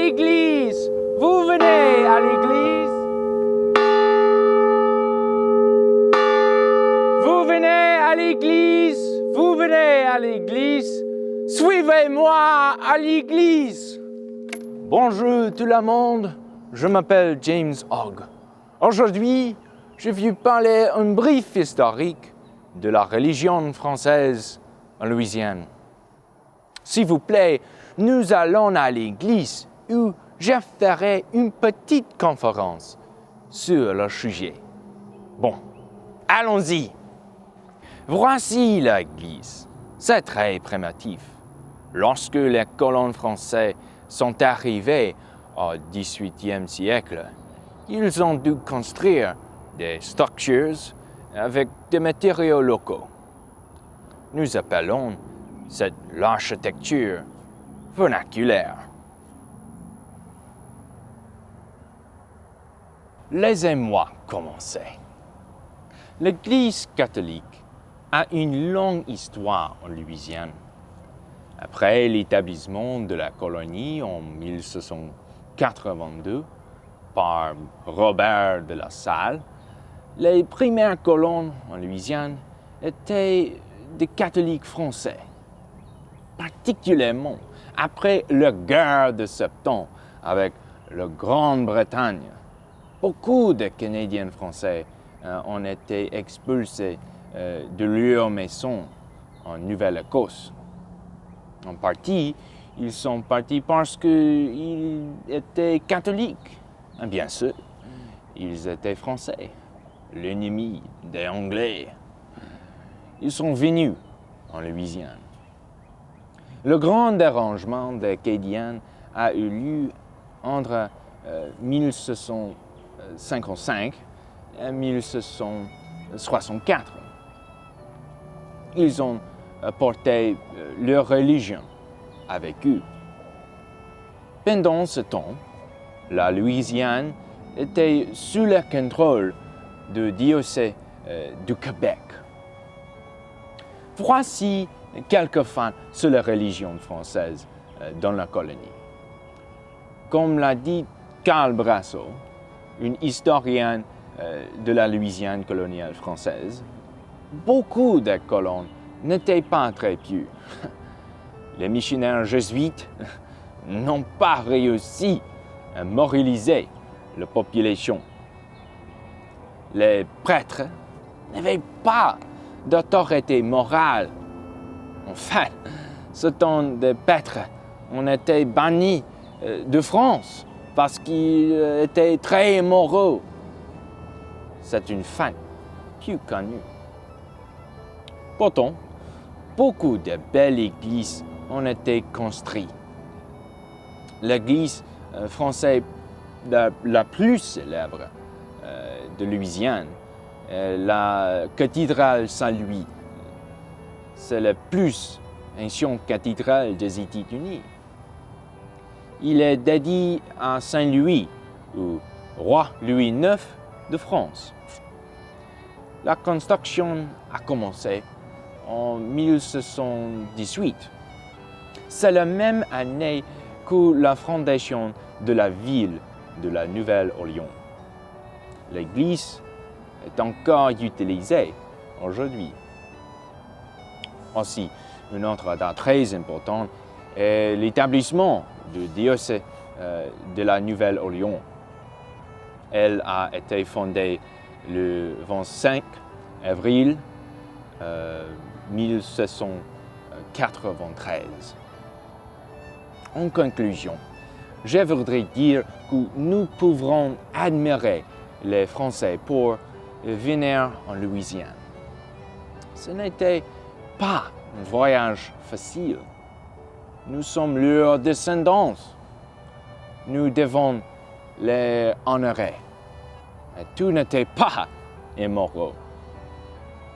l'église! Vous venez à l'église? Vous venez à l'église? Vous venez à l'église? Suivez-moi à l'église! Bonjour tout le monde, je m'appelle James Hogg. Aujourd'hui, je vais vous parler un brief historique de la religion française en Louisiane. S'il vous plaît, nous allons à l'église où je ferai une petite conférence sur le sujet. Bon, allons-y. Voici l'église. C'est très primitif. Lorsque les colons français sont arrivés au XVIIIe siècle, ils ont dû construire des structures avec des matériaux locaux. Nous appelons cette l'architecture vernaculaire. Laissez-moi commencer. L'Église catholique a une longue histoire en Louisiane. Après l'établissement de la colonie en 1782 par Robert de La Salle, les premiers colons en Louisiane étaient des catholiques français. Particulièrement après la guerre de Sept Ans avec la Grande-Bretagne, beaucoup de Canadiens français ont été expulsés de leur maison en Nouvelle-Écosse. En partie, ils sont partis parce qu'ils étaient catholiques. Bien sûr, ils étaient français, l'ennemi des Anglais. Ils sont venus en Louisiane. Le grand dérangement des Acadiens a eu lieu entre 1755 et 1764. Ils ont apporté leur religion avec eux. Pendant ce temps, la Louisiane était sous le contrôle du diocèse du Québec. Voici quelques faits sur la religion française dans la colonie. Comme l'a dit Karl Brasseur, une historienne de la Louisiane coloniale française, beaucoup de colons n'étaient pas très pieux. Les missionnaires jésuites n'ont pas réussi à moraliser la population. Les prêtres n'avaient pas d'autorité morale. En fait, ce temps de prêtres ont été bannis de France parce qu'ils étaient très immoraux. C'est une fin plus connue. Pourtant, beaucoup de belles églises ont été construites. L'église française la plus célèbre de Louisiane, la cathédrale Saint-Louis, c'est la plus ancienne cathédrale des États-Unis. Il est dédié à Saint-Louis, au roi Louis IX de France. La construction a commencé en 1718. C'est la même année que la fondation de la ville de la Nouvelle-Orléans. L'église est encore utilisée aujourd'hui. Aussi, une autre date très importante est l'établissement du diocèse de la Nouvelle-Orléans. Elle a été fondée le 25 avril 1793. En conclusion, je voudrais dire que nous pouvons admirer les Français pour venir en Louisiane. Ce n'était pas un voyage facile. Nous sommes leurs descendants. Nous devons les honorer. Et tout n'était pas immoral.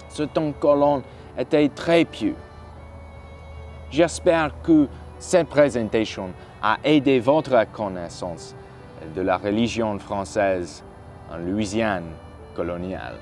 Ce temps colon était très pieux. J'espère que cette présentation a aidé votre connaissance de la religion française en Louisiane coloniale.